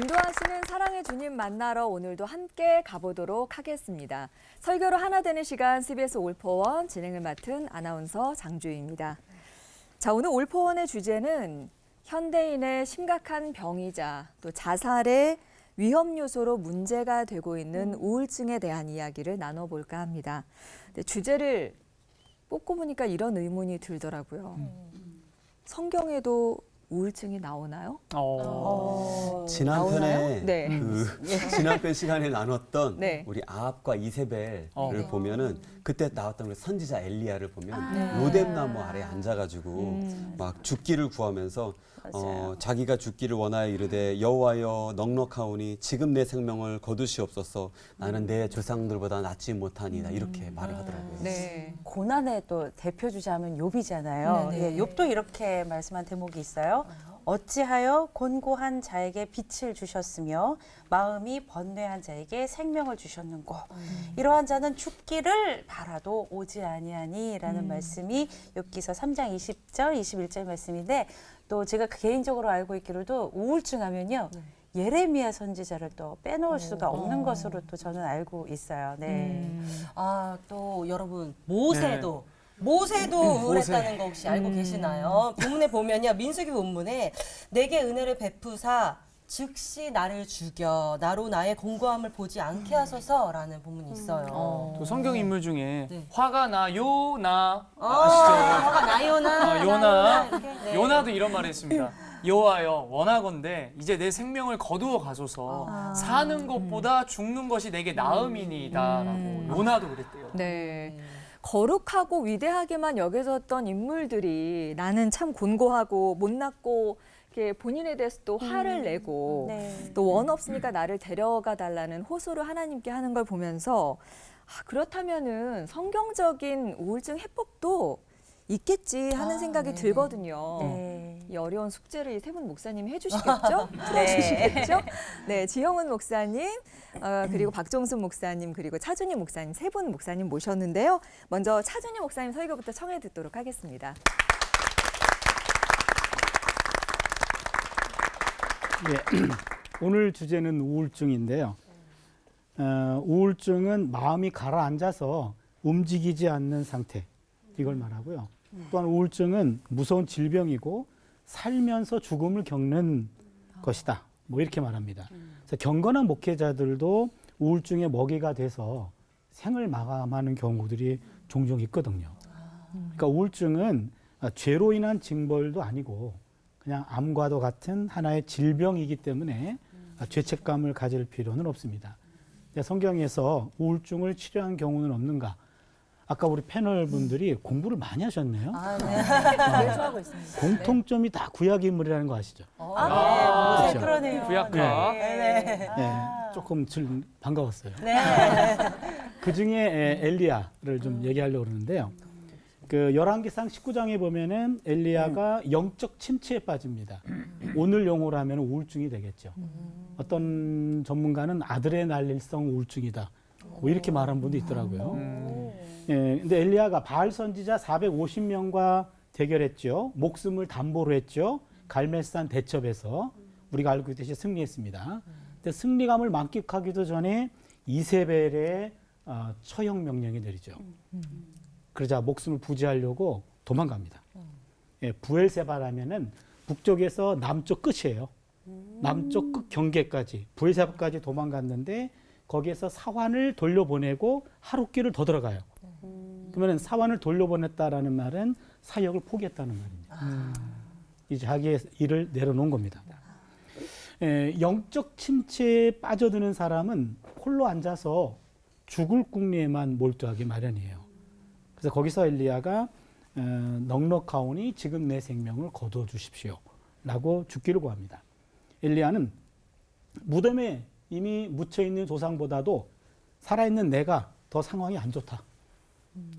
인도하시는 사랑의 주님 만나러 오늘도 함께 가보도록 하겠습니다. 설교로 하나 되는 시간 CBS 올포원 진행을 맡은 아나운서 장주희입니다. 자, 오늘 올포원의 주제는 현대인의 심각한 병이자 또 자살의 위험 요소로 문제가 되고 있는 우울증에 대한 이야기를 나눠볼까 합니다. 근데 주제를 뽑고 보니까 이런 의문이 들더라고요. 성경에도 우울증이 나오나요? 지난편에 네. 지난편 시간에 나눴던 네. 우리 아합과 이세벨을 보면은 그때 나왔던 우리 선지자 엘리야를 보면 로뎀나무 아래에 앉아가지고 막 죽기를 구하면서 자기가 죽기를 원하여 이르되 여호와여 넉넉하오니 지금 내 생명을 거두시옵소서 나는 내 조상들보다 낫지 못하니라 이렇게 말을 하더라고요. 네. 고난의 또 대표 주자면 욥이잖아요. 네네. 예, 욥도 이렇게 말씀한 대목이 있어요. 어찌하여 곤고한 자에게 빛을 주셨으며 마음이 번뇌한 자에게 생명을 주셨는고 이러한 자는 죽기를 바라도 오지 아니하니라는 말씀이 욥기서 3장 20절 21절 말씀인데 또 제가 개인적으로 알고 있기로도 우울증 하면요. 예레미야 선지자를 또 빼놓을 수가 없는 것으로 또 저는 알고 있어요. 네. 아, 또 여러분 모세도 우울했다는 거 혹시 알고 계시나요? 본문에 보면요. 민수기 본문에 내게 은혜를 베푸사 즉시 나를 죽여 나로 나의 공고함을 보지 않게 하소서라는 본문이 있어요. 또 성경 인물 중에 네. 화가 나 요나 화가 나요나 요나 이렇게. 네. 요나도 이런 말을 했습니다. 여호와여 원하건대 이제 내 생명을 거두어 가소서 사는 것보다 죽는 것이 내게 나음이니이다라고 요나도 그랬대요. 네. 거룩하고 위대하게만 여겨졌던 인물들이 나는 참 곤고하고 못났고 이렇게 본인에 대해서 또 화를 내고 네. 또 원 없으니까 나를 데려가 달라는 호소를 하나님께 하는 걸 보면서 그렇다면은 성경적인 우울증 해법도 있겠지 하는 생각이 들거든요. 네. 이 어려운 숙제를 이 세 분 목사님이 해주시겠죠? 풀어주시겠죠? 네, 지형은 목사님, 그리고 박종순 목사님, 그리고 차준희 목사님 세 분 목사님 모셨는데요. 먼저 차준희 목사님 설교부터 청해 듣도록 하겠습니다. 네, 오늘 주제는 우울증인데요. 우울증은 마음이 가라앉아서 움직이지 않는 상태, 이걸 말하고요. 또한 우울증은 무서운 질병이고 살면서 죽음을 겪는 것이다. 뭐 이렇게 말합니다. 그래서 경건한 목회자들도 우울증의 먹이가 돼서 생을 마감하는 경우들이 종종 있거든요. 그러니까 우울증은 죄로 인한 징벌도 아니고 그냥 암과도 같은 하나의 질병이기 때문에 죄책감을 가질 필요는 없습니다. 성경에서 우울증을 치료한 경우는 없는가? 아까 우리 패널 분들이 공부를 많이 하셨네요. 매주하고 있습니다. 공통점이 다 구약 인물이라는 거 아시죠? 네, 그렇죠. 그러네요. 구약가. 네. 네, 조금 반가웠어요. 네. 그 중에 엘리야를 좀 얘기하려고 그러는데요. 그 열왕기상 19장에 보면은 엘리야가 영적 침체에 빠집니다. 오늘 용어로 하면 우울증이 되겠죠. 어떤 전문가는 아드레날린성 우울증이다. 뭐 이렇게 말한 분도 있더라고요. 예, 근데 엘리야가 바알 선지자 450명과 대결했죠. 목숨을 담보로 했죠. 갈멜산 대첩에서 우리가 알고 있듯이 승리했습니다. 근데 승리감을 만끽하기도 전에 이세벨의 처형 명령이 내리죠. 그러자 목숨을 부지하려고 도망갑니다. 예, 부엘세바라면은 북쪽에서 남쪽 끝이에요. 남쪽 끝 경계까지 부엘세바까지 도망갔는데 거기에서 사환을 돌려보내고 하룻길을 더 들어가요. 그러면 사환을 돌려보냈다라는 말은 사역을 포기했다는 말입니다. 이제 자기의 일을 내려놓은 겁니다. 영적 침체에 빠져드는 사람은 홀로 앉아서 죽을 궁리에만 몰두하기 마련이에요. 그래서 거기서 엘리야가 넉넉하오니 지금 내 생명을 거두어 주십시오 라고 죽기를 구합니다. 엘리야는 무덤에 이미 묻혀있는 조상보다도 살아있는 내가 더 상황이 안 좋다.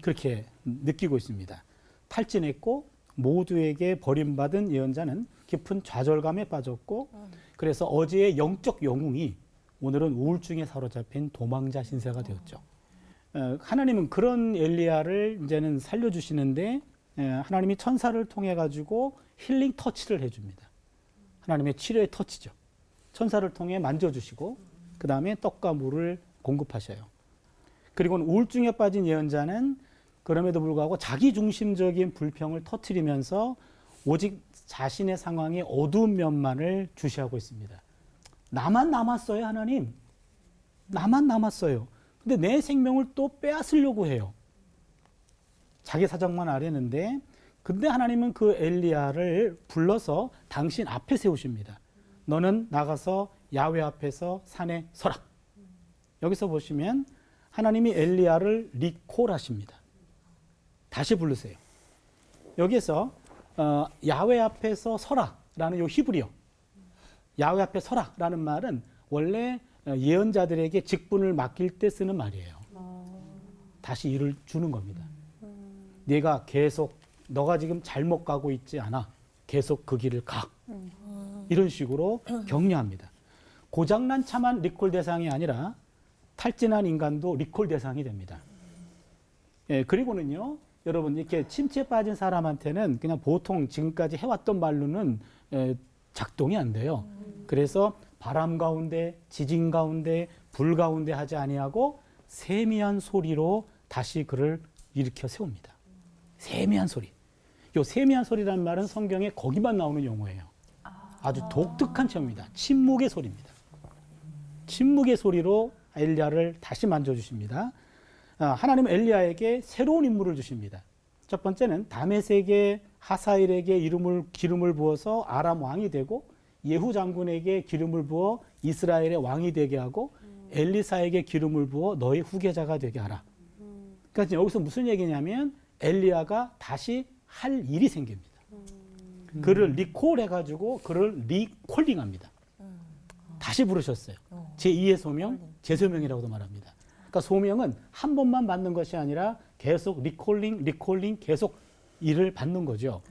그렇게 느끼고 있습니다. 탈진했고 모두에게 버림받은 예언자는 깊은 좌절감에 빠졌고 그래서 어제의 영적 영웅이 오늘은 우울증에 사로잡힌 도망자 신세가 되었죠. 하나님은 그런 엘리야를 이제는 살려주시는데 하나님이 천사를 통해 가지고 힐링 터치를 해줍니다. 하나님의 치료의 터치죠. 천사를 통해 만져주시고 그 다음에 떡과 물을 공급하셔요. 그리고 우울증에 빠진 예언자는 그럼에도 불구하고 자기중심적인 불평을 터뜨리면서 오직 자신의 상황의 어두운 면만을 주시하고 있습니다. 나만 남았어요, 하나님. 나만 남았어요. 근데 내 생명을 또 빼앗으려고 해요. 자기 사정만 아뢰는데 근데 하나님은 그 엘리야를 불러서 당신 앞에 세우십니다. 너는 나가서 야훼 앞에서 산에 서라. 여기서 보시면 하나님이 엘리야를 리콜하십니다. 다시 부르세요. 여기서 야훼 앞에서 서라라는 요 히브리어 야훼 앞에 서라라는 말은 원래 예언자들에게 직분을 맡길 때 쓰는 말이에요. 다시 일을 주는 겁니다. 네가 계속 너가 지금 잘못 가고 있지 않아. 계속 그 길을 가. 이런 식으로 격려합니다. 고장난 차만 리콜 대상이 아니라 탈진한 인간도 리콜 대상이 됩니다. 예, 그리고는요, 여러분 이렇게 침체에 빠진 사람한테는 그냥 보통 지금까지 해왔던 말로는 작동이 안 돼요. 그래서 바람 가운데, 지진 가운데, 불 가운데 하지 아니하고 세미한 소리로 다시 그를 일으켜 세웁니다. 세미한 소리. 요 세미한 소리라는 말은 성경에 거기만 나오는 용어예요. 아주 독특한 체험입니다. 침묵의 소리입니다. 침묵의 소리로 엘리야를 다시 만져주십니다. 하나님은 엘리야에게 새로운 임무를 주십니다. 첫 번째는 다메섹의 하사일에게 기름을 부어서 아람 왕이 되고 예후 장군에게 기름을 부어 이스라엘의 왕이 되게 하고 엘리사에게 기름을 부어 너의 후계자가 되게 하라. 그러니까 여기서 무슨 얘기냐면 엘리야가 다시 할 일이 생깁니다. 그를 리콜해가지고 그를 리콜링합니다. 다시 부르셨어요. 제2의 소명, 재소명이라고도 말합니다. 그러니까 소명은 한 번만 받는 것이 아니라 계속 리콜링 계속 일을 받는 거죠.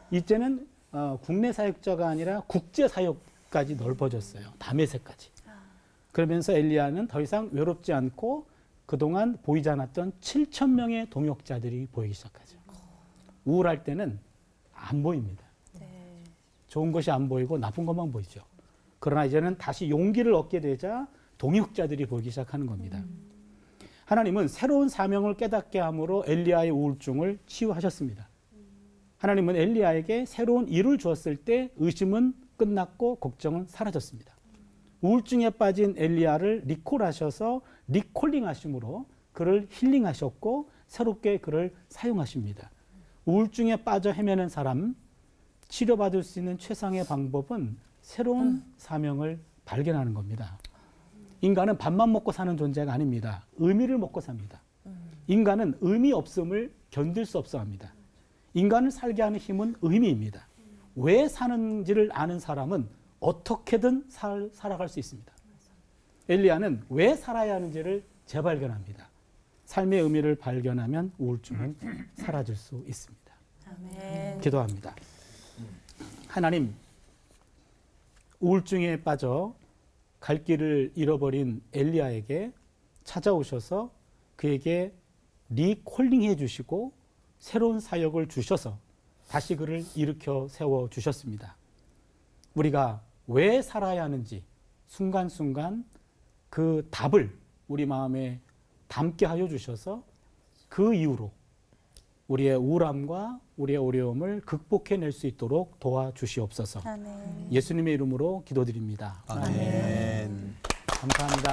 이제는 국내 사역자가 아니라 국제 사역까지 넓어졌어요. 다메섹까지. 그러면서 엘리야는 더 이상 외롭지 않고 그동안 보이지 않았던 7,000명의 동역자들이 보이기 시작하죠. 우울할 때는 안 보입니다. 좋은 것이 안 보이고 나쁜 것만 보이죠. 그러나 이제는 다시 용기를 얻게 되자 동역자들이 보이기 시작하는 겁니다. 하나님은 새로운 사명을 깨닫게 함으로 엘리야의 우울증을 치유하셨습니다. 하나님은 엘리야에게 새로운 일을 주었을 때 의심은 끝났고 걱정은 사라졌습니다. 우울증에 빠진 엘리야를 리콜하셔서 리콜링하심으로 그를 힐링하셨고 새롭게 그를 사용하십니다. 우울증에 빠져 헤매는 사람, 치료받을 수 있는 최상의 방법은 새로운 사명을 발견하는 겁니다. 인간은 밥만 먹고 사는 존재가 아닙니다. 의미를 먹고 삽니다. 인간은 의미 없음을 견딜 수 없어 합니다. 인간을 살게 하는 힘은 의미입니다. 왜 사는지를 아는 사람은 어떻게든 살아갈 수 있습니다. 엘리야는 왜 살아야 하는지를 재발견합니다. 삶의 의미를 발견하면 우울증은 사라질 수 있습니다. 아멘. 기도합니다. 하나님, 우울증에 빠져 갈 길을 잃어버린 엘리야에게 찾아오셔서 그에게 리콜링해 주시고 새로운 사역을 주셔서 다시 그를 일으켜 세워 주셨습니다. 우리가 왜 살아야 하는지 순간순간 그 답을 우리 마음에 담게 하여 주셔서 그 이후로 우리의 우울함과 우리의 어려움을 극복해낼 수 있도록 도와주시옵소서. 아멘. 예수님의 이름으로 기도드립니다. 아멘. 감사합니다.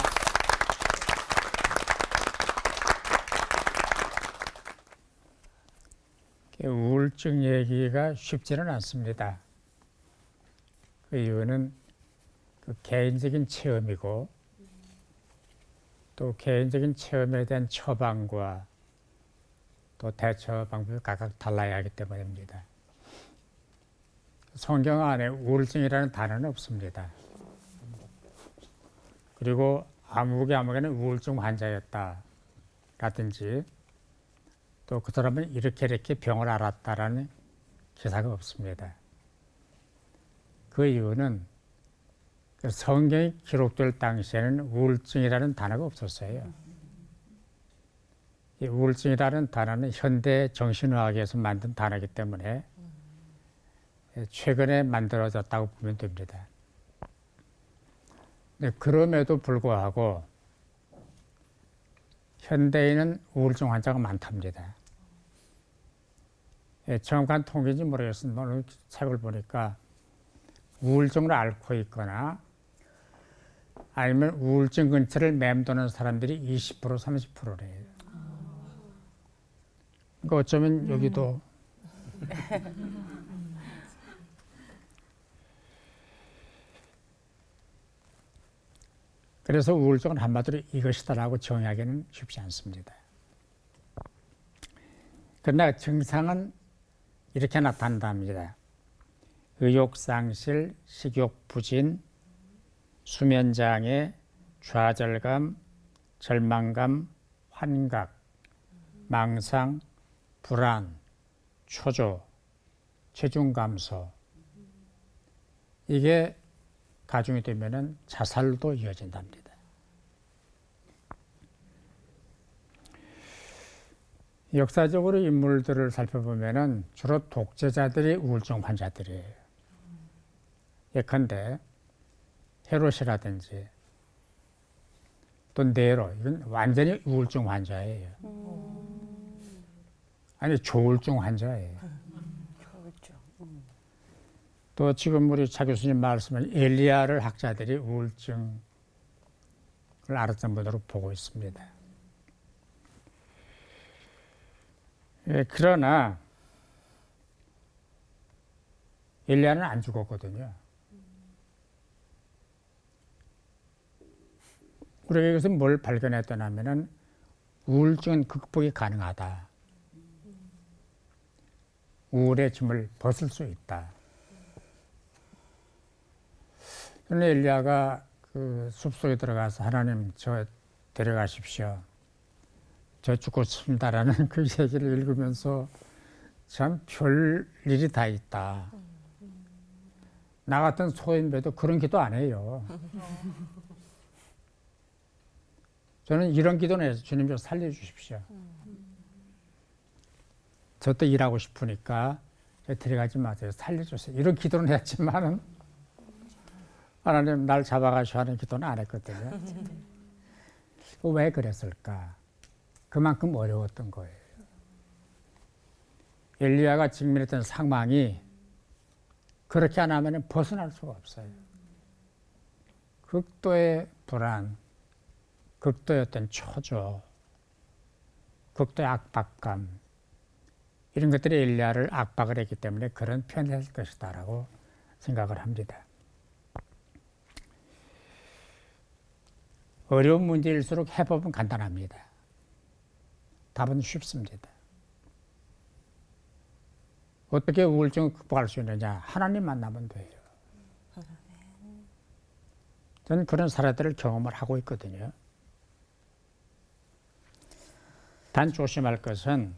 우울증 얘기가 쉽지는 않습니다. 그 이유는 그 개인적인 체험이고 또 개인적인 체험에 대한 처방과 또 대처 방법이 각각 달라야 하기 때문입니다. 성경 안에 우울증이라는 단어는 없습니다. 그리고 아무개는 우울증 환자였다라든지 또 그 사람은 이렇게 병을 앓았다라는 기사가 없습니다. 그 이유는 성경이 기록될 당시에는 우울증이라는 단어가 없었어요. 이 우울증이라는 단어는 현대 정신의학에서 만든 단어이기 때문에 최근에 만들어졌다고 보면 됩니다. 그럼에도 불구하고 현대인은 우울증 환자가 많답니다. 정확한 통계인지 모르겠습니다. 오늘 책을 보니까 우울증을 앓고 있거나 아니면 우울증 근처를 맴도는 사람들이 20% 30%래요. 그러니까 어쩌면 여기도 그래서 우울증은 한마디로 이것이다라고 정의하기는 쉽지 않습니다. 그러나 증상은 이렇게 나타난답니다. 의욕상실, 식욕부진, 수면장애, 좌절감, 절망감, 환각, 망상, 불안, 초조, 체중 감소. 이게 가중이 되면은 자살도 이어진답니다. 역사적으로 인물들을 살펴보면은 주로 독재자들이 우울증 환자들이에요. 예컨대 헤롯이라든지 또 네로, 이건 완전히 우울증 환자예요. 아니 조울증 환자예요. 또 지금 우리 차 교수님 말씀은 엘리야를 학자들이 우울증을 앓았던 분으로 보고 있습니다. 그러나 엘리야는 안 죽었거든요. 우리가 여기서 뭘 발견했더냐 하면은 우울증은 극복이 가능하다. 우울의 짐을 벗을 수 있다. 그런데 엘리야가 그 숲속에 들어가서 하나님 저 데려가십시오. 저 죽고 싶습니다라는 그 얘기를 읽으면서 참 별 일이 다 있다. 나 같은 소인배도 그런 기도 안 해요. 저는 이런 기도는 해서 주님 저 살려주십시오. 저 또 일하고 싶으니까 데려가지 마세요. 살려주세요. 이런 기도는 했지만은 하나님 날 잡아가시오 하는 기도는 안 했거든요. 왜 그랬을까? 그만큼 어려웠던 거예요. 엘리야가 직면했던 상황이 그렇게 안 하면 벗어날 수가 없어요. 극도의 불안, 극도의 어떤 초조, 극도의 압박감, 이런 것들이 엘리야를 압박을 했기 때문에 그런 표현을 했을 것이다라고 생각을 합니다. 어려운 문제일수록 해법은 간단합니다. 답은 쉽습니다. 어떻게 우울증을 극복할 수 있느냐? 하나님 만나면 돼요. 저는 그런 사례들을 경험을 하고 있거든요. 단 조심할 것은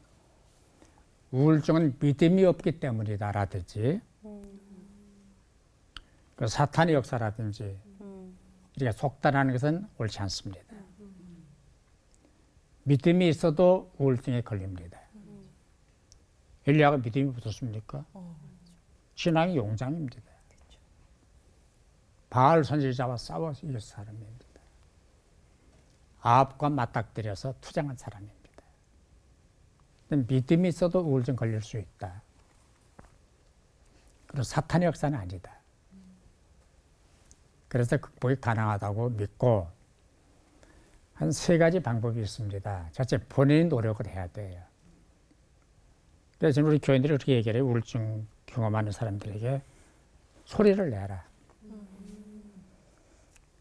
우울증은 믿음이 없기 때문이다라든지 그 사탄의 역사라든지 이렇게 속단하는 것은 옳지 않습니다. 믿음이 있어도 우울증에 걸립니다. 엘리야가 믿음이 붙었습니까? 신앙이 용장입니다. 바알 선지자와 싸워서 이겼 사람입니다. 아합과 맞닥뜨려서 투쟁한 사람입니다. 믿음이 있어도 우울증 걸릴 수 있다. 그리고 사탄의 역사는 아니다. 그래서 극복이 가능하다고 믿고 한 3가지 방법이 있습니다. 첫째, 본인이 노력을 해야 돼요. 그래서 우리 교인들이 그렇게 얘기해요. 우울증 경험하는 사람들에게 소리를 내라.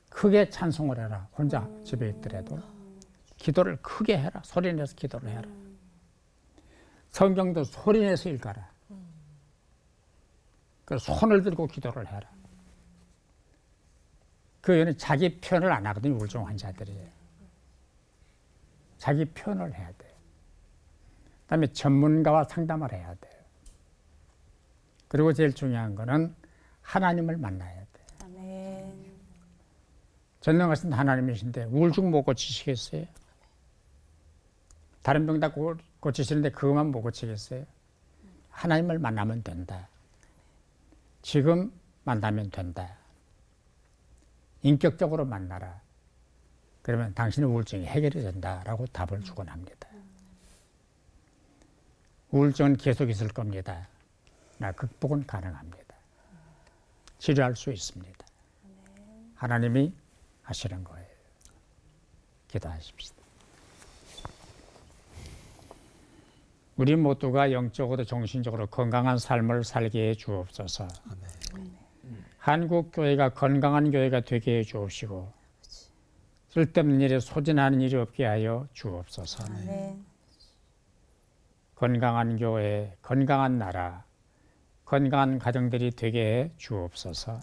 크게 찬송을 해라. 혼자 집에 있더라도 기도를 크게 해라. 소리 내서 기도를 해라. 성경도 소리 내서 읽어라. 그래서 손을 들고 기도를 해라. 그 이유는 자기 표현을 안 하거든요. 우울증 환자들이. 자기 표현을 해야 돼요. 그다음에 전문가와 상담을 해야 돼요. 그리고 제일 중요한 거는 하나님을 만나야 돼요. 아멘. 전능하신 하나님이신데 우울증 못 고치시겠어요? 다른 병 다 고치시는데 그것만 못 고치겠어요? 하나님을 만나면 된다. 지금 만나면 된다. 인격적으로 만나라. 그러면 당신의 우울증이 해결이 된다라고 답을 주곤 합니다. 우울증은 계속 있을 겁니다. 나 극복은 가능합니다. 치료할 수 있습니다. 하나님이 하시는 거예요. 기도하십시다. 우리 모두가 영적으로 정신적으로 건강한 삶을 살게 해 주옵소서. 한국 교회가 건강한 교회가 되게 해 주옵시고 쓸데없는 일에 소진하는 일이 없게 하여 주옵소서. 아멘. 건강한 교회, 건강한 나라, 건강한 가정들이 되게 해 주옵소서.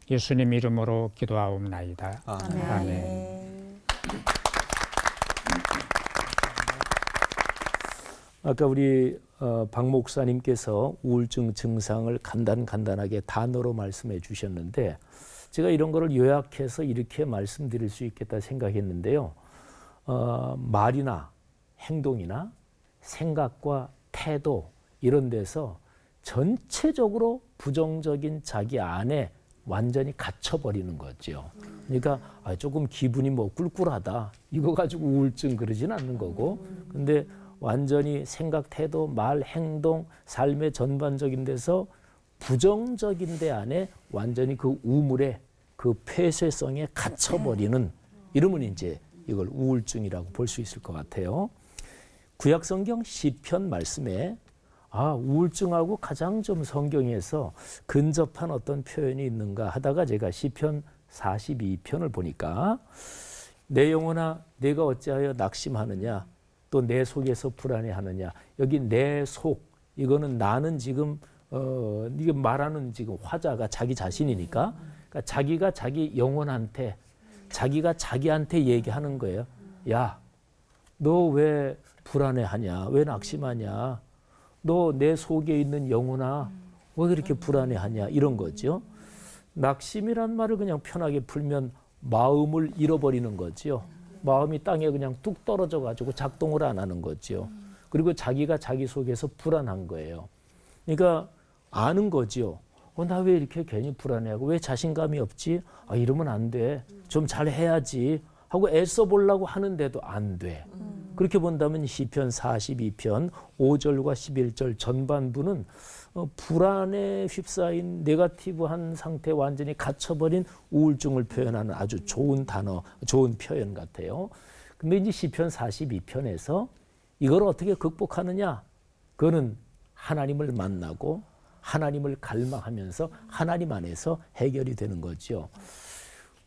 예수님 이름으로 기도하옵나이다. 아멘. 아멘. 아까 우리 박 목사님께서 우울증 증상을 간단하게 단어로 말씀해 주셨는데 제가 이런 거를 요약해서 이렇게 말씀드릴 수 있겠다 생각했는데요. 말이나 행동이나 생각과 태도 이런 데서 전체적으로 부정적인 자기 안에 완전히 갇혀버리는 거죠. 그러니까 조금 기분이 뭐 꿀꿀하다 이거 가지고 우울증 그러진 않는 거고 근데 완전히 생각, 태도, 말, 행동, 삶의 전반적인 데서 부정적인 데 안에 완전히 그 우물에 그 폐쇄성에 갇혀버리는 이러면 이제 이걸 우울증이라고 볼 수 있을 것 같아요. 구약성경 시편 말씀에 우울증하고 가장 좀 성경에서 근접한 어떤 표현이 있는가 하다가 제가 시편 42편을 보니까 내 영혼아 내가 어찌하여 낙심하느냐 또 내 속에서 불안해하느냐 여기 내 속 이거는 나는 지금 이게 말하는 지금 화자가 자기 자신이니까 그러니까 자기가 자기 영혼한테 자기가 자기한테 얘기하는 거예요. 야, 너 왜 불안해하냐? 왜 낙심하냐? 너 내 속에 있는 영혼아 왜 그렇게 불안해하냐? 이런 거죠. 낙심이란 말을 그냥 편하게 풀면 마음을 잃어버리는 거죠. 마음이 땅에 그냥 뚝 떨어져 가지고 작동을 안 하는 거죠. 그리고 자기가 자기 속에서 불안한 거예요. 그러니까 아는 거죠. 나 왜 이렇게 괜히 불안해하고 왜 자신감이 없지? 이러면 안 돼. 좀 잘해야지 하고 애써 보려고 하는데도 안 돼. 그렇게 본다면 시편 42편 5절과 11절 전반부는 불안에 휩싸인 네거티브한 상태에 완전히 갇혀버린 우울증을 표현하는 아주 좋은 단어, 좋은 표현 같아요. 근데 이제 시편 42편에서 이걸 어떻게 극복하느냐? 그거는 하나님을 만나고 하나님을 갈망하면서 하나님 안에서 해결이 되는 거죠.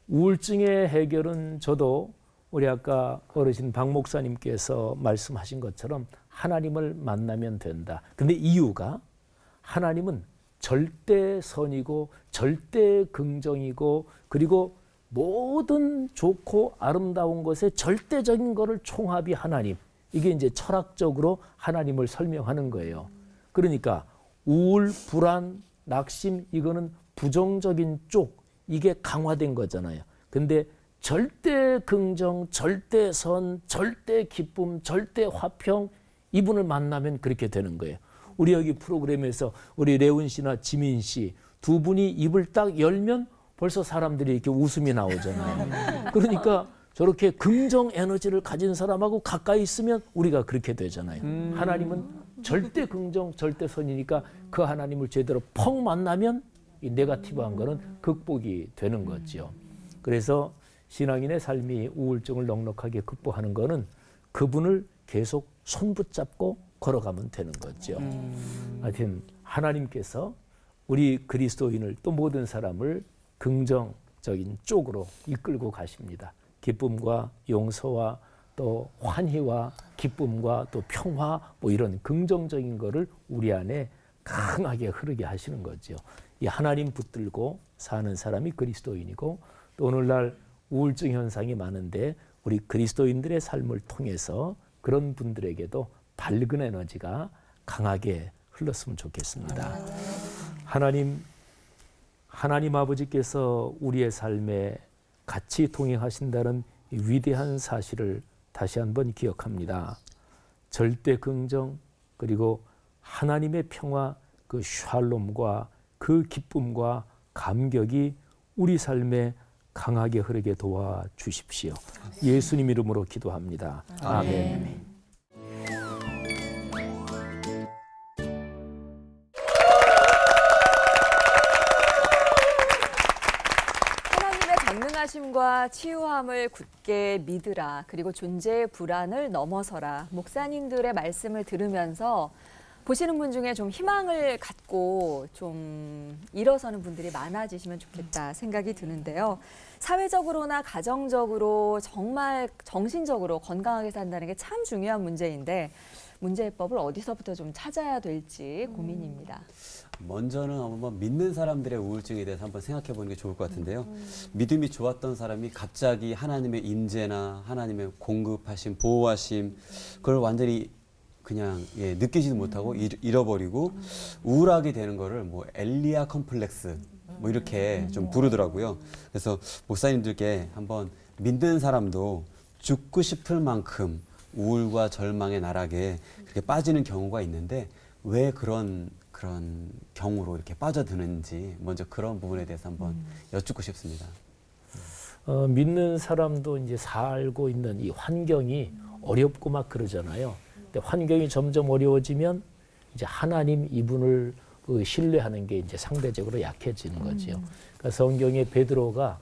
우울증의 해결은 저도 우리 아까 어르신 박 목사님께서 말씀하신 것처럼 하나님을 만나면 된다. 근데 이유가 하나님은 절대 선이고 절대 긍정이고 그리고 모든 좋고 아름다운 것의 절대적인 것을 총합이 하나님. 이게 이제 철학적으로 하나님을 설명하는 거예요. 그러니까 우울, 불안, 낙심 이거는 부정적인 쪽 이게 강화된 거잖아요. 근데 절대 긍정, 절대 선, 절대 기쁨, 절대 화평 이분을 만나면 그렇게 되는 거예요. 우리 여기 프로그램에서 우리 레온 씨나 지민 씨 두 분이 입을 딱 열면 벌써 사람들이 이렇게 웃음이 나오잖아요. 그러니까 저렇게 긍정 에너지를 가진 사람하고 가까이 있으면 우리가 그렇게 되잖아요. 하나님은 절대 긍정, 절대 선이니까 그 하나님을 제대로 펑 만나면 이 네거티브한 거는 극복이 되는 거죠. 그래서 신앙인의 삶이 우울증을 넉넉하게 극복하는 거는 그분을 계속 손 붙잡고 걸어가면 되는 거죠. 하여튼 하나님께서 우리 그리스도인을 또 모든 사람을 긍정적인 쪽으로 이끌고 가십니다. 기쁨과 용서와 또 환희와 기쁨과 또 평화 뭐 이런 긍정적인 거를 우리 안에 강하게 흐르게 하시는 거죠. 이 하나님 붙들고 사는 사람이 그리스도인이고 또 오늘날 우울증 현상이 많은데 우리 그리스도인들의 삶을 통해서 그런 분들에게도 밝은 에너지가 강하게 흘렀으면 좋겠습니다. 하나님 아버지께서 우리의 삶에 같이 동행하신다는 이 위대한 사실을 다시 한번 기억합니다. 절대 긍정 그리고 하나님의 평화 그 샬롬과 그 기쁨과 감격이 우리 삶에 강하게 흐르게 도와주십시오. 예수님 이름으로 기도합니다. 아멘. 하나님의 전능하심과 치유함을 굳게 믿으라. 그리고 존재의 불안을 넘어서라. 목사님들의 말씀을 들으면서 보시는 분 중에 좀 희망을 갖고 좀 일어서는 분들이 많아지시면 좋겠다 생각이 드는데요. 사회적으로나 가정적으로 정말 정신적으로 건강하게 산다는 게 참 중요한 문제인데 문제해법을 어디서부터 좀 찾아야 될지 고민입니다. 먼저는 한번 믿는 사람들의 우울증에 대해서 한번 생각해 보는 게 좋을 것 같은데요. 믿음이 좋았던 사람이 갑자기 하나님의 임재나 하나님의 공급하심, 보호하심 그걸 완전히 그냥 느끼지도 못하고 잃어버리고 우울하게 되는 거를 뭐 엘리야 컴플렉스 뭐 이렇게 좀 부르더라고요. 그래서 목사님들께 한번 믿는 사람도 죽고 싶을 만큼 우울과 절망의 나락에 그렇게 빠지는 경우가 있는데 왜 그런 경우로 이렇게 빠져드는지 먼저 그런 부분에 대해서 한번 여쭙고 싶습니다. 믿는 사람도 이제 살고 있는 이 환경이 어렵고 막 그러잖아요. 근데 환경이 점점 어려워지면 이제 하나님 이분을 신뢰하는 게 이제 상대적으로 약해지는 거죠. 그러니까 성경에 베드로가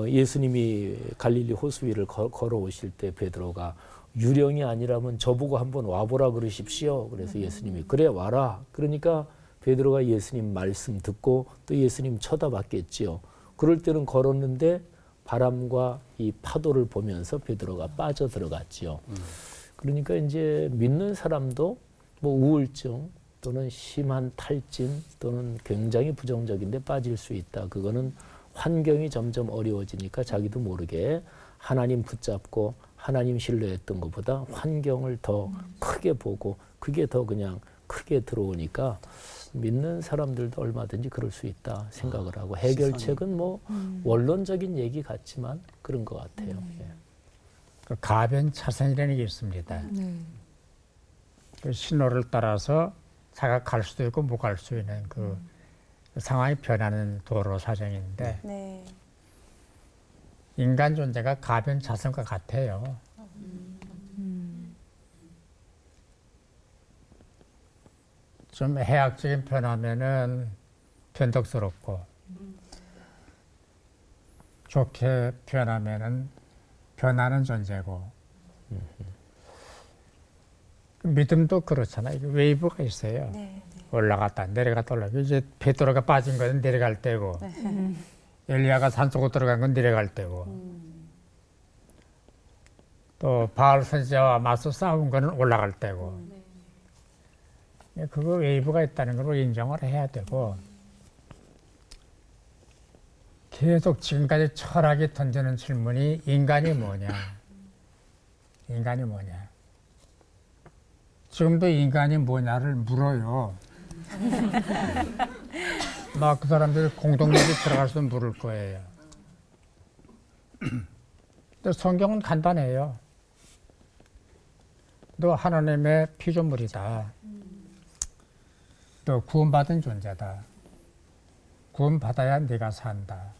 예수님이 갈릴리 호수 위를 걸어오실 때 베드로가 유령이 아니라면 저보고 한번 와보라 그러십시오. 그래서 예수님이 그래 와라. 그러니까 베드로가 예수님 말씀 듣고 또 예수님 쳐다봤겠지요. 그럴 때는 걸었는데 바람과 이 파도를 보면서 베드로가 빠져들어갔지요. 그러니까 이제 믿는 사람도 뭐 우울증 또는 심한 탈진 또는 굉장히 부정적인데 빠질 수 있다. 그거는 환경이 점점 어려워지니까 자기도 모르게 하나님 붙잡고 하나님 신뢰했던 것보다 환경을 더 크게 보고 그게 더 그냥 크게 들어오니까 믿는 사람들도 얼마든지 그럴 수 있다 생각을 하고 해결책은 뭐 원론적인 얘기 같지만 그런 것 같아요. 예. 그 가변차선이라는 게 있습니다. 그 신호를 따라서 차가 갈 수도 있고 못 갈 수 있는 그 상황이 변하는 도로 사정인데 네. 인간 존재가 가변차선과 같아요. 좀 해악적인 변화면은 변덕스럽고 좋게 변하면은 변하는 존재고 믿음도 그렇잖아요. 웨이브가 있어요. 네. 올라갔다 내려갔다 올라가. 이제 베드로가 빠진 거는 내려갈 때고 엘리야가 산속으로 들어간 건 내려갈 때고 또 바알 선지자와 맞서 싸운 거는 올라갈 때고 그거 웨이브가 있다는 걸 인정을 해야 되고 계속 지금까지 철학이 던지는 질문이 인간이 뭐냐? 인간이 뭐냐? 지금도 인간이 뭐냐를 물어요. 막 그 사람들이 공동묘지 들어가서 물을 거예요. 근데 성경은 간단해요. 너 하나님의 피조물이다. 너 구원받은 존재다. 구원받아야 네가 산다.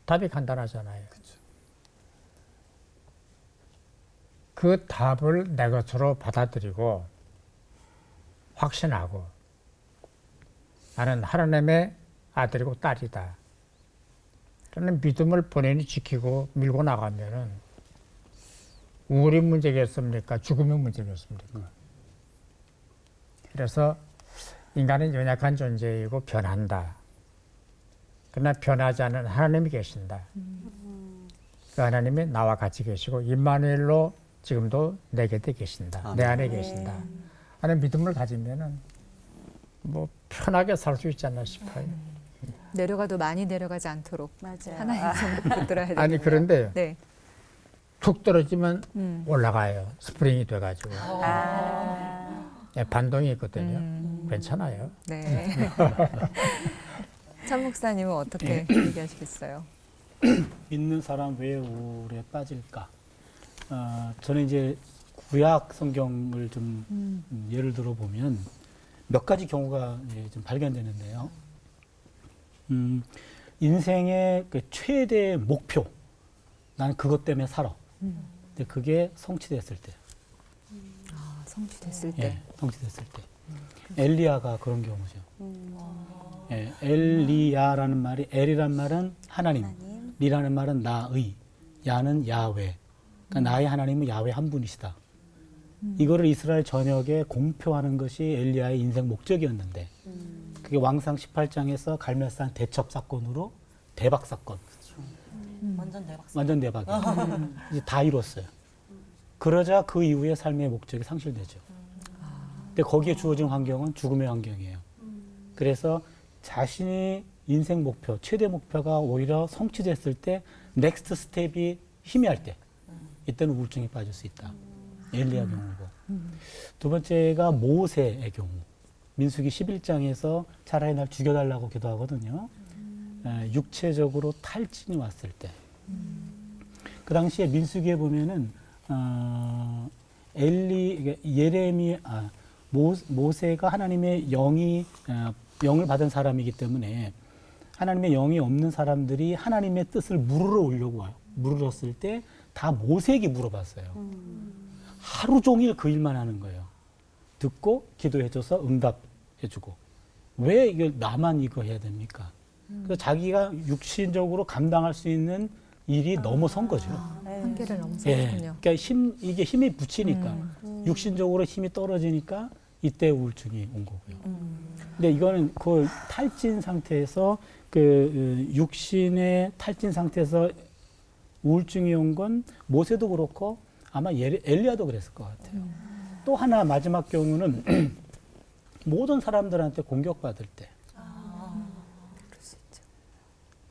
답이 간단하잖아요. 그 답을 내 것으로 받아들이고 확신하고 나는 하나님의 아들이고 딸이다. 그런 믿음을 본인이 지키고 밀고 나가면은 우울이 문제겠습니까? 죽음이 문제겠습니까? 그래서 인간은 연약한 존재이고 변한다. 그러나 변하지 않은 하나님이 계신다. 그 하나님이 나와 같이 계시고 임마누엘로 지금도 내 곁에 계신다. 내 안에 계신다. 하는 믿음을 가지면은 뭐 편하게 살 수 있지 않나 싶어요. 내려가도 많이 내려가지 않도록 맞아요. 하나님 손 붙들어야 되겠네요. 아니 그런데요. 네. 툭 떨어지면 올라가요. 스프링이 돼가지고. 예, 반동이 있거든요. 괜찮아요. 네. 참 목사님은 어떻게 얘기하시겠어요? 믿는 사람 왜 우울에 빠질까? 저는 이제 구약 성경을 좀 예를 들어 보면 몇 가지 경우가 좀 발견되는데요. 인생의 그 최대 목표, 나는 그것 때문에 살아. 근데 그게 성취됐을 때. 아, 성취됐을 때. 예, 성취됐을 때. 엘리야가 그런 경우죠. 예, 엘리야라는 말이 엘이란 말은 하나님, 리라는 말은 나의, 야는 야훼. 그러니까 나의 하나님은 야훼 한 분이시다. 이거를 이스라엘 전역에 공표하는 것이 엘리야의 인생 목적이었는데 그게 왕상 18장에서 갈멜산 대첩 사건으로 대박 사건. 완전 대박. 완전 대박이에요. 이제 다 이뤘어요. 그러자 그 이후에 삶의 목적이 상실되죠. 근데 거기에 주어진 환경은 죽음의 환경이에요. 그래서 자신이 인생 목표, 최대 목표가 오히려 성취됐을 때 넥스트 스텝이 희미할 때 이때는 우울증에 빠질 수 있다. 엘리야 경우고. 두 번째가 모세의 경우. 민수기 11장에서 차라리 날 죽여달라고 기도하거든요. 육체적으로 탈진이 왔을 때. 그 당시에 민수기에 보면은 모세가 하나님의 영을 받은 사람이기 때문에 하나님의 영이 없는 사람들이 하나님의 뜻을 물으러 오려고 와요. 물으렀을 때 다 모세에게 물어봤어요. 하루 종일 그 일만 하는 거예요. 듣고 기도해줘서 응답해주고. 왜 이게 나만 이거 해야 됩니까? 그래서 자기가 육신적으로 감당할 수 있는 일이 넘어선 거죠. 한계를 예, 넘어섰군요. 그러니까 이게 힘이 붙이니까 육신적으로 힘이 떨어지니까 이때 우울증이 온 거고요. 근데 이거는 그 탈진 상태에서 그 육신의 탈진 상태에서 우울증이 온 건 모세도 그렇고 아마 엘리야도 그랬을 것 같아요. 또 하나 마지막 경우는 모든 사람들한테 공격받을 때.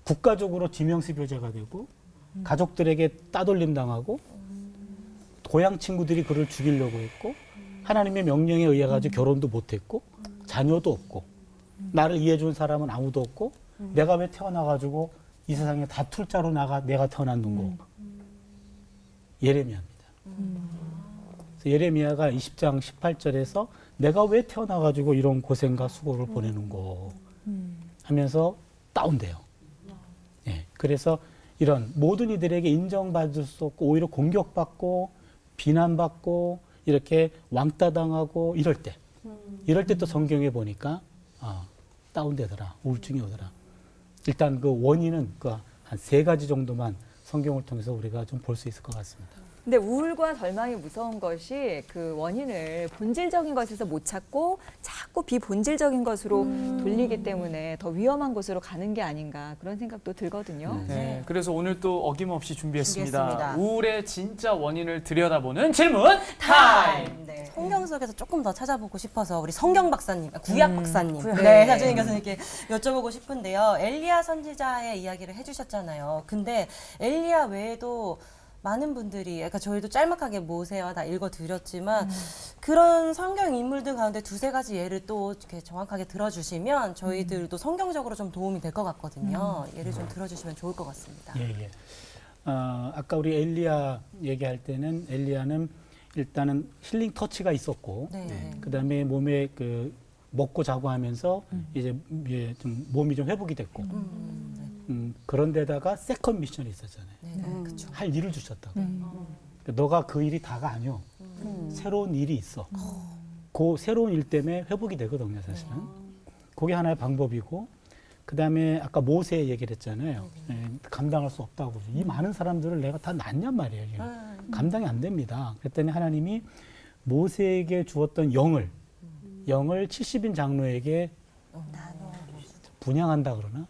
국가적으로 지명수표자가 되고 가족들에게 따돌림 당하고 고향 친구들이 그를 죽이려고 했고 하나님의 명령에 의해 가지고 결혼도 못했고 자녀도 없고 나를 이해해준 사람은 아무도 없고 내가 왜 태어나가지고 이 세상에 다툴 자로 내가 태어났는고. 예레미야입니다. 그래서 예레미야가 20장 18절에서 내가 왜 태어나가지고 이런 고생과 수고를 보내는고 하면서 다운돼요. 예, 그래서 이런 모든 이들에게 인정받을 수 없고 오히려 공격받고 비난받고 이렇게 왕따당하고 이럴 때 또 성경에 보니까 다운되더라. 우울증이 오더라. 일단 그 원인은 한 3가지 정도만 성경을 통해서 우리가 좀 볼 수 있을 것 같습니다. 근데 우울과 절망이 무서운 것이 그 원인을 본질적인 것에서 못 찾고 자꾸 비본질적인 것으로 돌리기 때문에 더 위험한 곳으로 가는 게 아닌가 그런 생각도 들거든요. 네, 그래서 오늘 또 어김없이 준비했습니다. 준비했습니다. 우울의 진짜 원인을 들여다보는 질문 타임! 네. 성경 속에서 조금 더 찾아보고 싶어서 우리 성경 박사님, 구약 박사님, 네, 나중에 교수님께 여쭤보고 싶은데요. 엘리야 선지자의 이야기를 해주셨잖아요. 근데 엘리야 외에도 많은 분들이, 그러니까 저희도 짤막하게 모세와 다 읽어드렸지만 그런 성경 인물들 가운데 2-3가지 예를 또 이렇게 정확하게 들어주시면 저희들도 성경적으로 좀 도움이 될 것 같거든요. 예를 좀 들어주시면 좋을 것 같습니다. 예. 아까 우리 엘리야 얘기할 때는 엘리야는 일단은 힐링 터치가 있었고, 그 다음에 몸에 그 먹고 자고 하면서 이제 좀 몸이 좀 회복이 됐고, 그런데다가 세컨 미션이 있었잖아요. 그렇죠. 할 일을 주셨다고. 너가 그 일이 다가 아니오. 새로운 일이 있어. 그 새로운 일 때문에 회복이 되거든요, 사실은. 그게 하나의 방법이고, 그 다음에 아까 모세 얘기를 했잖아요. 감당할 수 없다고. 이 많은 사람들을 내가 다 낳냔 말이에요. 감당이 안 됩니다. 그랬더니 하나님이 모세에게 주었던 영을 영을 70인 장로에게 분양한다 그러나?